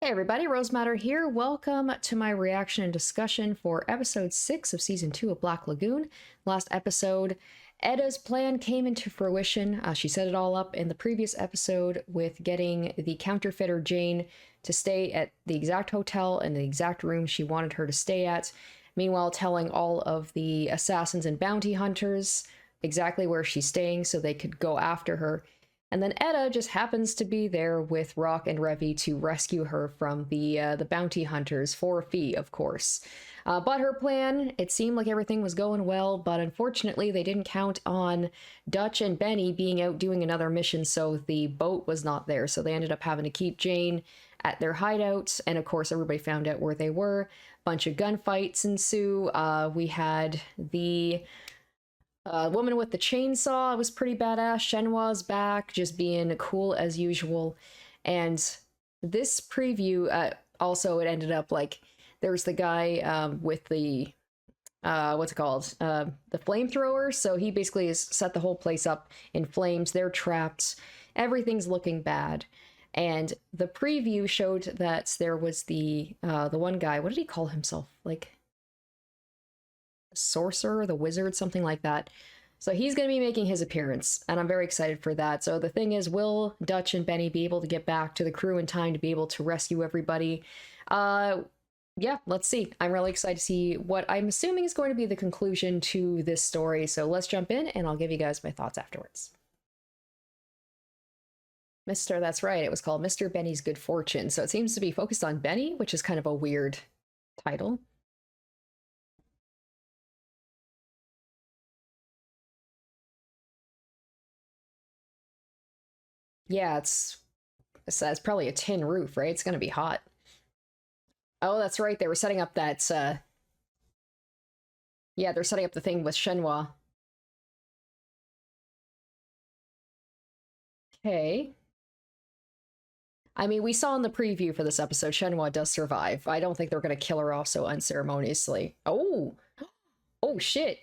Hey everybody, Rose Matter here. Welcome to my reaction and discussion for episode 6 of season 2 of Black Lagoon. Last episode, Edda's plan came into fruition. She set it all up in the previous episode with getting the counterfeiter Jane to stay at the exact hotel and the exact room she wanted her to stay at. Meanwhile, telling all of the assassins and bounty hunters exactly where she's staying so they could go after her. And then Edda just happens to be there with Rock and Revy to rescue her from the bounty hunters for a fee, of course. But her plan, it seemed like everything was going well, but unfortunately they didn't count on Dutch and Benny being out doing another mission, so the boat was not there. So they ended up having to keep Jane at their hideout, and of course everybody found out where they were. Bunch of gunfights ensue. We had the woman with the chainsaw was pretty badass. Shenhua's back, just being cool as usual. And this preview, also, it ended up like there's the guy with the what's it called? The flamethrower. So he basically has set the whole place up in flames. They're trapped. Everything's looking bad. And the preview showed that there was the one guy. What did he call himself? Like sorcerer, the wizard, something like that. So he's going to be making his appearance, and I'm very excited for that. So the thing is, will Dutch and Benny be able to get back to the crew in time to be able to rescue everybody? Yeah, let's see. I'm really excited to see what I'm assuming is going to be the conclusion to this story. So let's jump in, and I'll give you guys my thoughts afterwards. That's right, it was called Mr. Benny's Good Fortune. So it seems to be focused on Benny, which is kind of a weird title. Yeah, it's probably a tin roof, right? It's gonna be hot. Oh, that's right. They were setting up that. Yeah, they're setting up the thing with Shenhua. Okay. I mean, we saw in the preview for this episode, Shenhua does survive. I don't think they're gonna kill her off so unceremoniously. Oh, oh shit.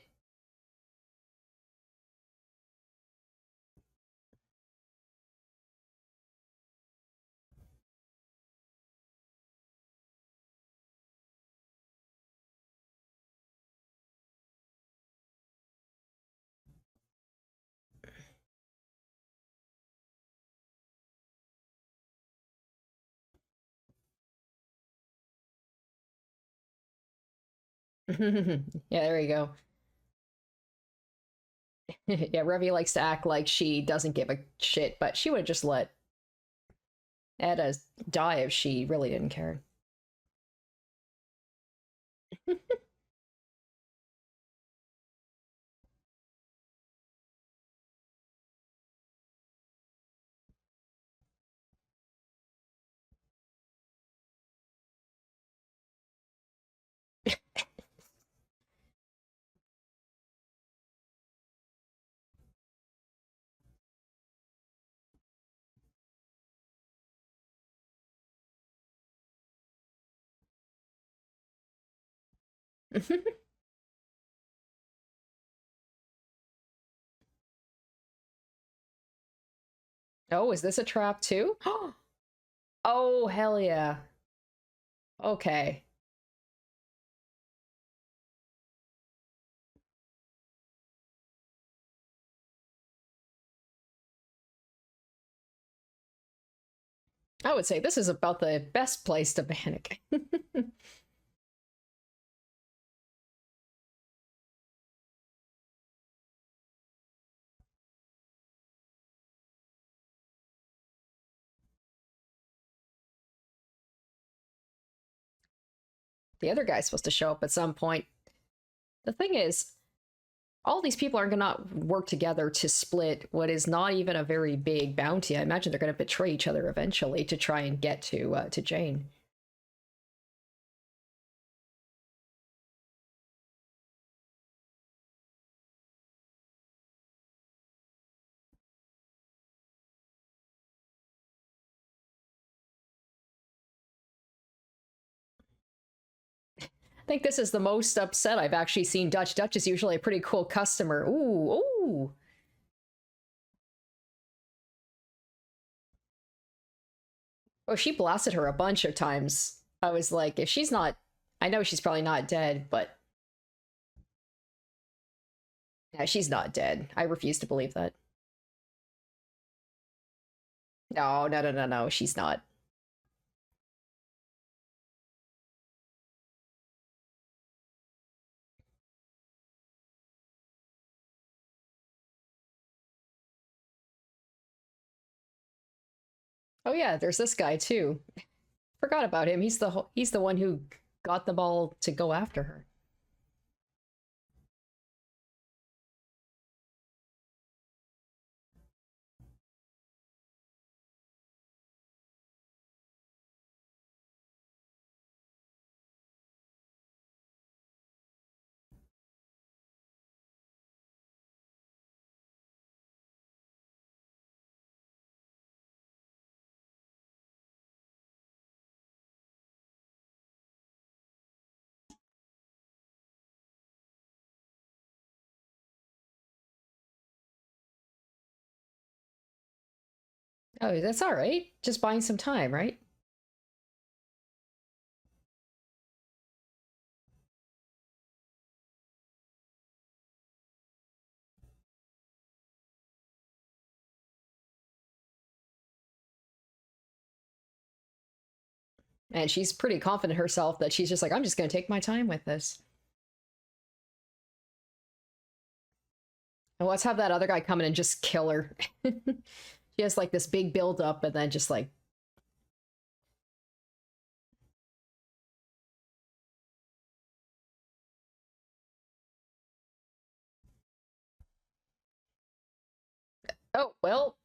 Yeah, there you go. Yeah, Revy likes to act like she doesn't give a shit, but she would have just let Edda die if she really didn't care. Oh, is this a trap too? Oh, hell yeah. Okay. I would say this is about the best place to panic. The other guy's supposed to show up at some point. The thing is, all these people are gonna work together to split what is not even a very big bounty. I imagine they're gonna betray each other eventually to try and get to Jane. I think this is the most upset I've actually seen Dutch. Dutch is usually a pretty cool customer. Ooh, ooh. Oh, she blasted her a bunch of times. I was like, if she's not, I know she's probably not dead, but yeah, she's not dead. I refuse to believe that. No, no, no, no, no, she's not. Oh yeah, there's this guy too. Forgot about him. He's the one who got them all to go after her. Oh, that's all right. Just buying some time, right? And she's pretty confident herself that she's just like, I'm just going to take my time with this. And let's have that other guy come in and just kill her. She has like this big build up and then just like, oh, well,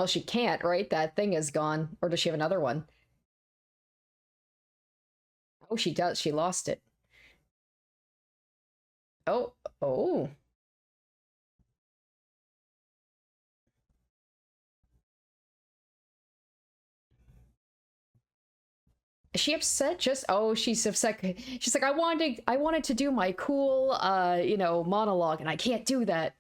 she can't, right? That thing is gone. Or does she have another one? Oh, she does. She lost it. Oh, oh. Is she upset? Just oh, she's upset. She's like, I wanted to do my cool, monologue, and I can't do that.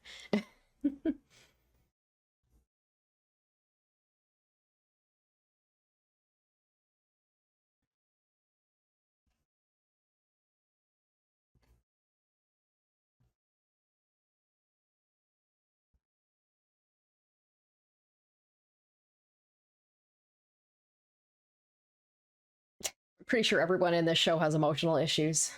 Pretty sure everyone in this show has emotional issues.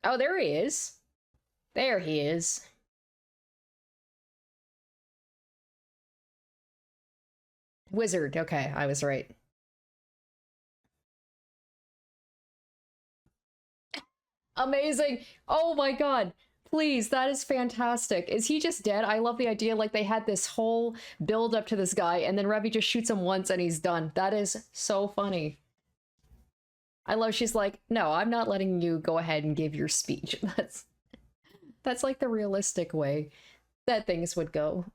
Oh, there he is. There he is. Wizard. Okay, I was right. Amazing. Oh my god. Please, that is fantastic. Is he just dead? I love the idea like they had this whole build up to this guy and then Revy just shoots him once and he's done. That is so funny. I love she's like, "No, I'm not letting you go ahead and give your speech." That's like the realistic way that things would go.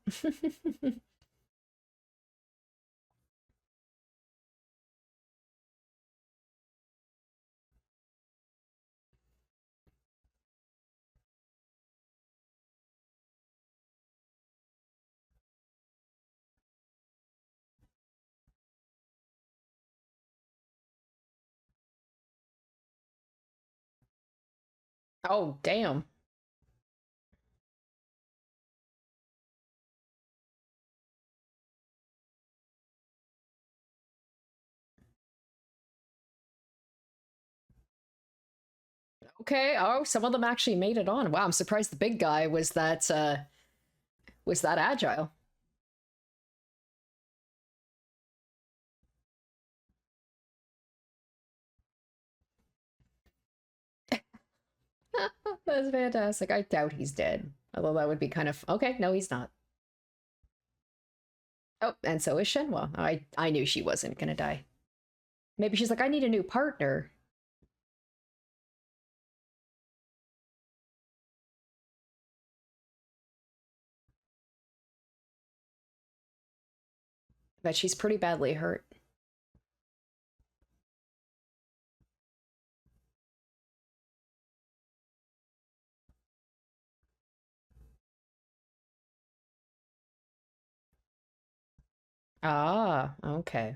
Oh, damn. Okay. Oh, some of them actually made it on. Wow, I'm surprised the big guy was that agile. That's fantastic. I doubt he's dead. Although that would be kind of okay. No, he's not. Oh, and so is Shenhua. I knew she wasn't gonna die. Maybe she's like, I need a new partner. But she's pretty badly hurt. Ah, okay.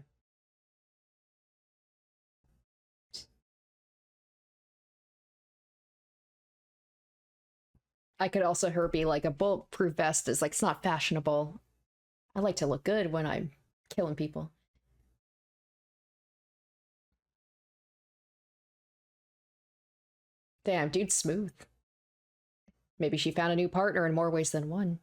I could also her be like a bulletproof vest is like it's not fashionable. I like to look good when I'm killing people. Damn, dude's smooth. Maybe she found a new partner in more ways than one.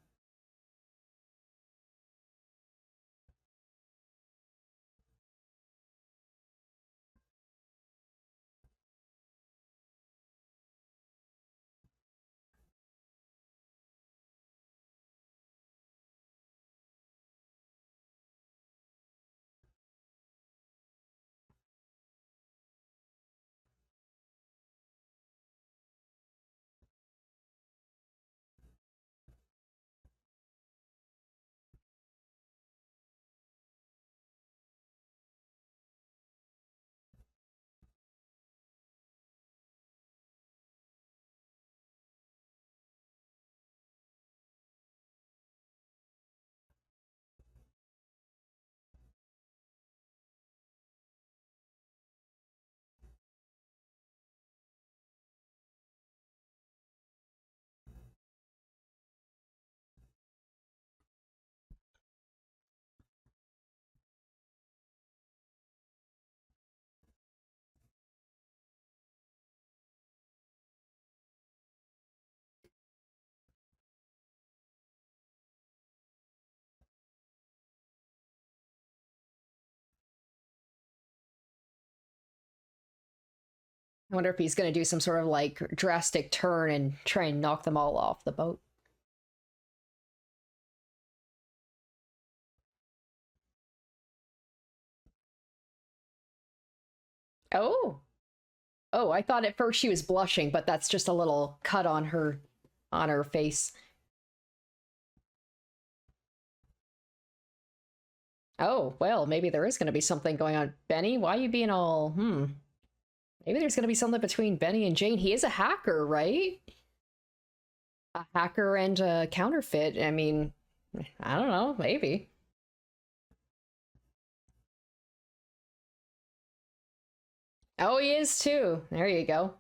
I wonder if he's gonna do some sort of like drastic turn and try and knock them all off the boat. Oh. Oh, I thought at first she was blushing, but that's just a little cut on her face. Oh, well, maybe there is going to be something going on. Benny, why are you being all, Maybe there's going to be something between Benny and Jane. He is a hacker, right? A hacker and a counterfeit. I mean, I don't know, maybe. Oh, he is too. There you go.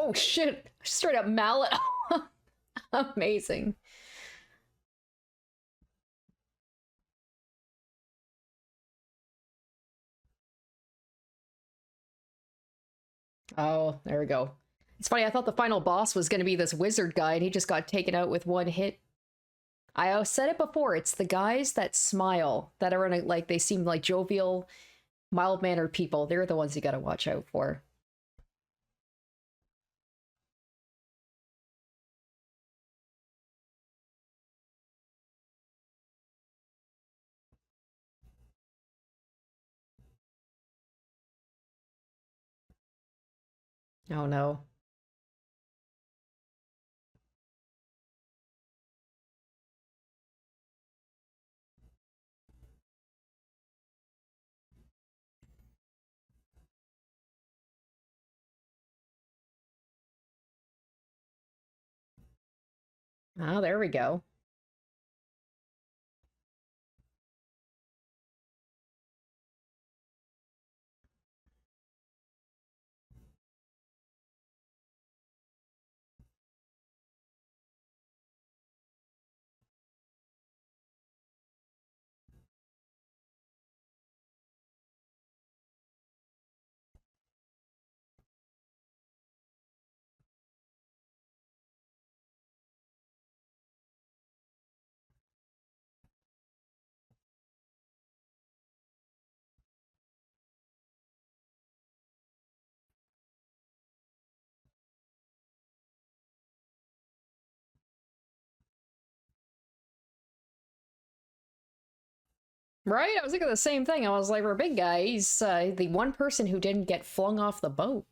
Oh shit! Straight up mallet. Amazing. Oh, there we go. It's funny, I thought the final boss was going to be this wizard guy, and he just got taken out with one hit. I said it before, it's the guys that smile, that are in a, like, they seem like jovial, mild-mannered people. They're the ones you gotta watch out for. Oh no. Oh, there we go. Right? I was thinking the same thing. I was like, we're a big guy. He's the one person who didn't get flung off the boat.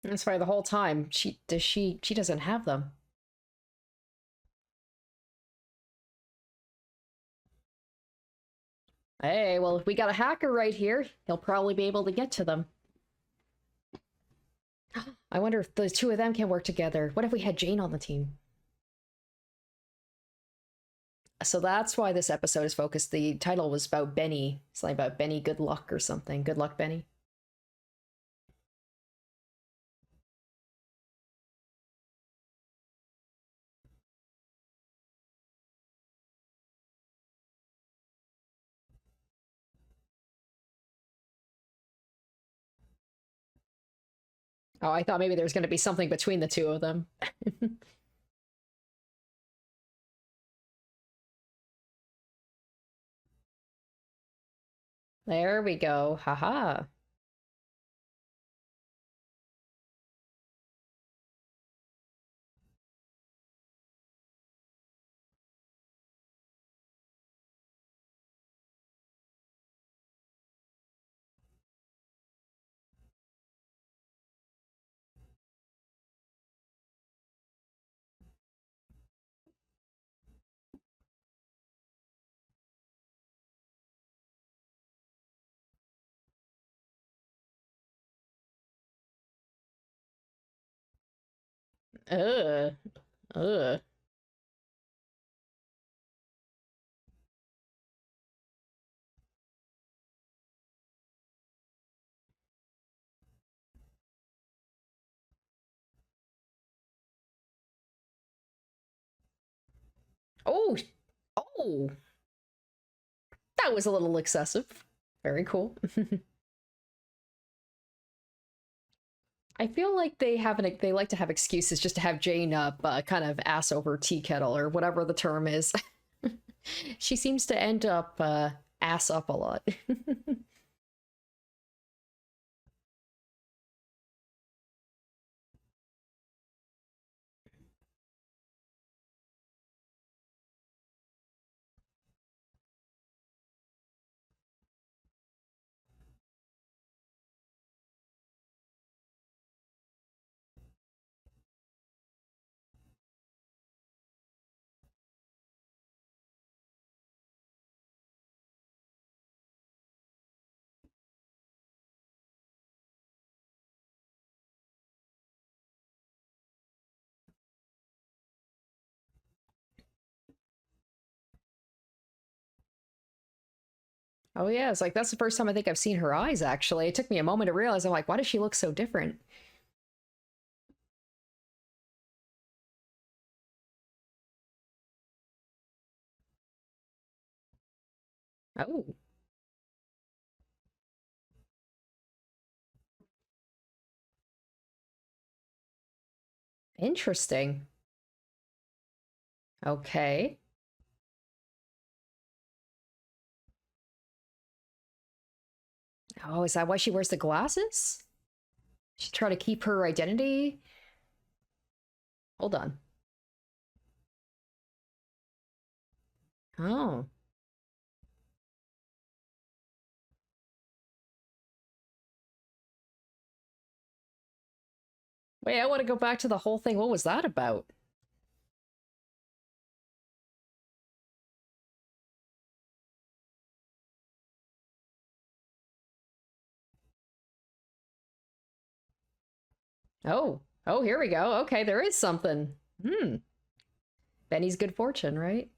That's why the whole time she doesn't have them. Hey, well, if we got a hacker right here, he'll probably be able to get to them. I wonder if the two of them can work together. What if we had Jane on the team? So that's why this episode is focused. The title was about Benny. It's like about Benny Good Luck or something. Good luck, Benny. Oh, I thought maybe there was going to be something between the two of them. There we go. Haha. Ugh. Ugh. Oh. Oh. That was a little excessive. Very cool. I feel like they like to have excuses just to have Jane up, kind of ass over tea kettle or whatever the term is. She seems to end up ass up a lot. Oh yeah, it's like that's the first time I think I've seen her eyes actually. It took me a moment to realize. I'm like, why does she look so different? Oh, interesting. Okay. Oh, is that why she wears the glasses? She try to keep her identity? Hold on. Oh. Wait, I want to go back to the whole thing. What was that about? Oh, oh, here we go. Okay, there is something. Hmm. Benny's good fortune, right?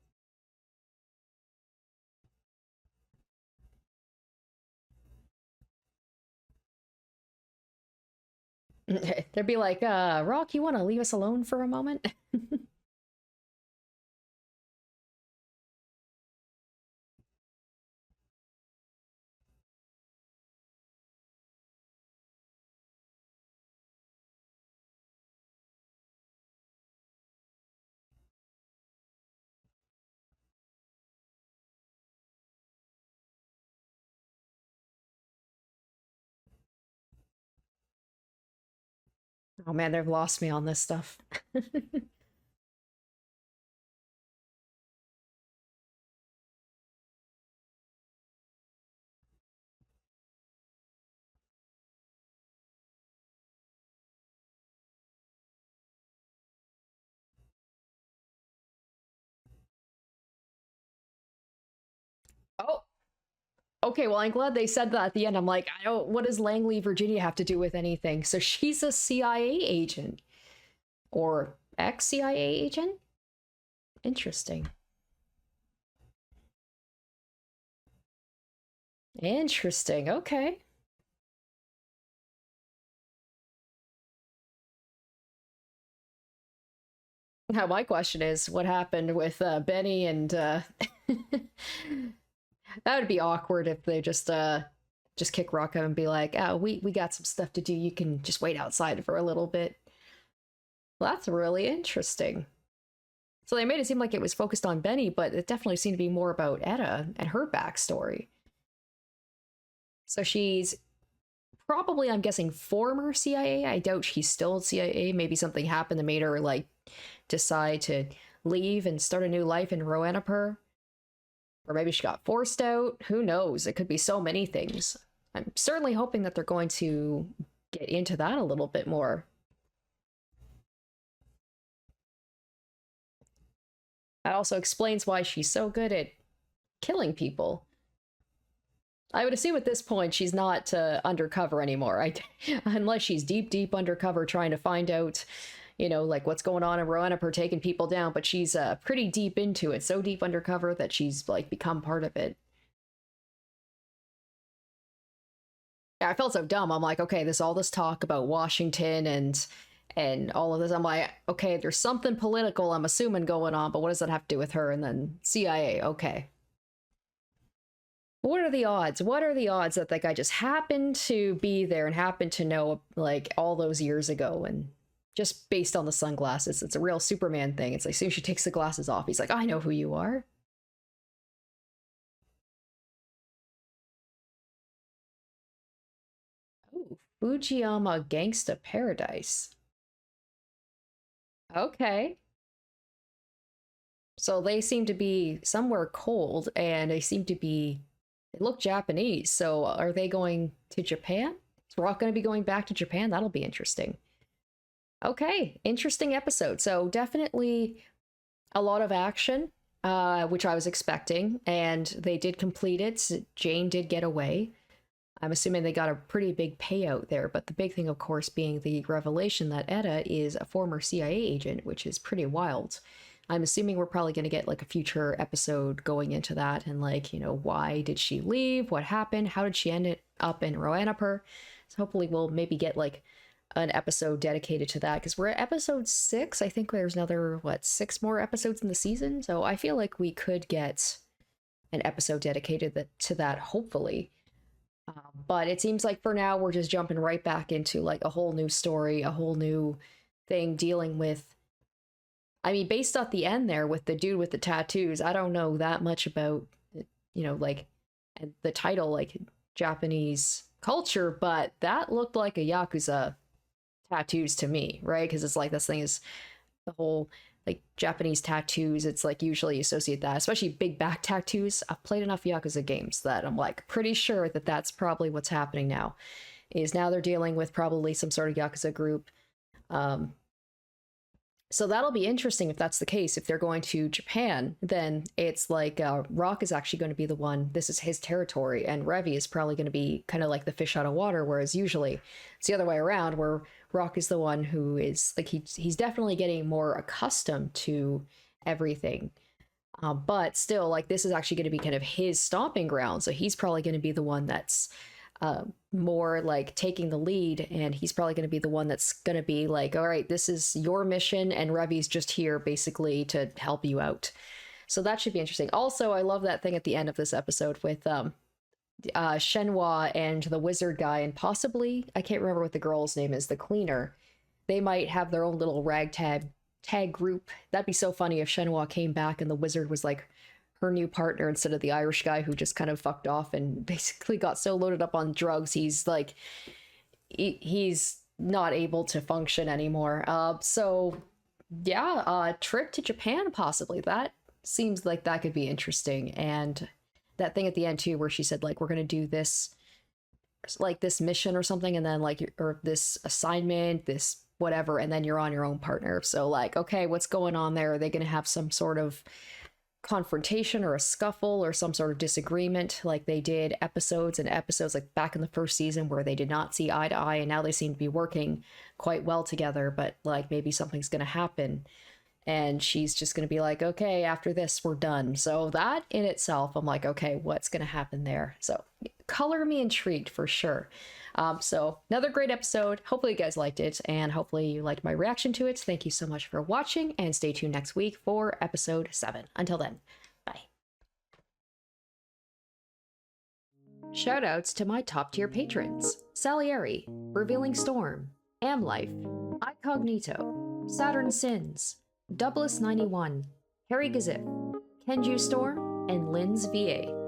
They'd be like, Rock, you want to leave us alone for a moment? Oh man, they've lost me on this stuff. Oh, okay, well, I'm glad they said that at the end. I'm like, I don't, what does Langley, Virginia have to do with anything? So she's a CIA agent or ex CIA agent? Interesting. Interesting. Okay. Now, my question is what happened with Benny and that would be awkward if they just kick Rocco and be like, "Oh, we got some stuff to do. You can just wait outside for a little bit." Well, that's really interesting. So they made it seem like it was focused on Benny, but it definitely seemed to be more about Etta and her backstory. So she's probably, I'm guessing, former CIA. I doubt she's still CIA. Maybe something happened that made her like decide to leave and start a new life in Roanapur. Or maybe she got forced out. Who knows? It could be so many things. I'm certainly hoping that they're going to get into that a little bit more. That also explains why she's so good at killing people. I would assume at this point she's not undercover anymore. Unless she's deep, deep undercover trying to find out, like what's going on in Roanapur taking people down. But she's pretty deep into it, so deep undercover that she's like become part of it. Yeah, I felt so dumb. I'm like, okay, there's all this talk about Washington and all of this. I'm like, okay, there's something political, I'm assuming, going on, but what does that have to do with her? And then CIA, okay. What are the odds? What are the odds that that guy just happened to be there and happened to know like all those years ago and just based on the sunglasses, it's a real Superman thing. It's like as soon as she takes the glasses off, he's like, I know who you are. Oh, Fujiyama Gangsta Paradise. Okay. So they seem to be somewhere cold and they seem to be, they look Japanese. So are they going to Japan? Is Rock going to be going back to Japan? That'll be interesting. Okay, interesting episode. So definitely a lot of action, which I was expecting, and they did complete it. Jane did get away. I'm assuming they got a pretty big payout there, but the big thing, of course, being the revelation that Etta is a former CIA agent, which is pretty wild. I'm assuming we're probably going to get like a future episode going into that and like, why did she leave? What happened? How did she end up in Roanapur? So hopefully we'll maybe get like an episode dedicated to that because we're at episode 6. I think there's another, what, 6 more episodes in the season. So I feel like we could get an episode dedicated to that, hopefully. But it seems like for now we're just jumping right back into like a whole new story, a whole new thing dealing with. I mean, based off the end there with the dude with the tattoos, I don't know that much about, like the title, like Japanese culture, but that looked like a Yakuza tattoos to me, right? Because it's like this thing is the whole like Japanese tattoos. It's like usually associate that, especially big back tattoos. I've played enough Yakuza games that I'm like pretty sure that that's probably what's happening now. Is now they're dealing with probably some sort of Yakuza group So that'll be interesting if that's the case. If they're going to Japan, then it's like Rock is actually going to be the one. This is his territory, and Revy is probably going to be kind of like the fish out of water. Whereas usually it's the other way around, where Rock is the one who is like he's definitely getting more accustomed to everything. But still, like this is actually going to be kind of his stomping ground. So he's probably going to be the one that's more like taking the lead, and he's probably going to be the one that's going to be like, all right, this is your mission, and Revy's just here basically to help you out. So that should be interesting. Also, I love that thing at the end of this episode with Shenhua and the wizard guy, and possibly, I can't remember what the girl's name is, the cleaner. They might have their own little ragtag tag group. That'd be so funny if Shenhua came back and the wizard was like her new partner instead of the Irish guy who just kind of fucked off and basically got so loaded up on drugs he's like he's not able to function anymore. So yeah, trip to Japan possibly. That seems like that could be interesting. And that thing at the end too where she said like we're gonna do this like this mission or something, and then like or this assignment, this whatever, and then you're on your own partner. So like, okay, what's going on there? Are they gonna have some sort of confrontation or a scuffle or some sort of disagreement like they did episodes and episodes like back in the first season where they did not see eye to eye, and now they seem to be working quite well together, but like maybe something's going to happen and she's just going to be like, okay, after this we're done. So that in itself, I'm like, okay, what's going to happen there? So color me intrigued for sure. So another great episode. Hopefully you guys liked it, and hopefully you liked my reaction to it. Thank you so much for watching, and stay tuned next week for episode 7. Until then, bye. Shoutouts to my top tier patrons: Salieri, Revealing Storm, Amlife, Icognito, Saturn Sins, Doublest 91, Harry Gazif, Kenju Storm, and Lynn's VA.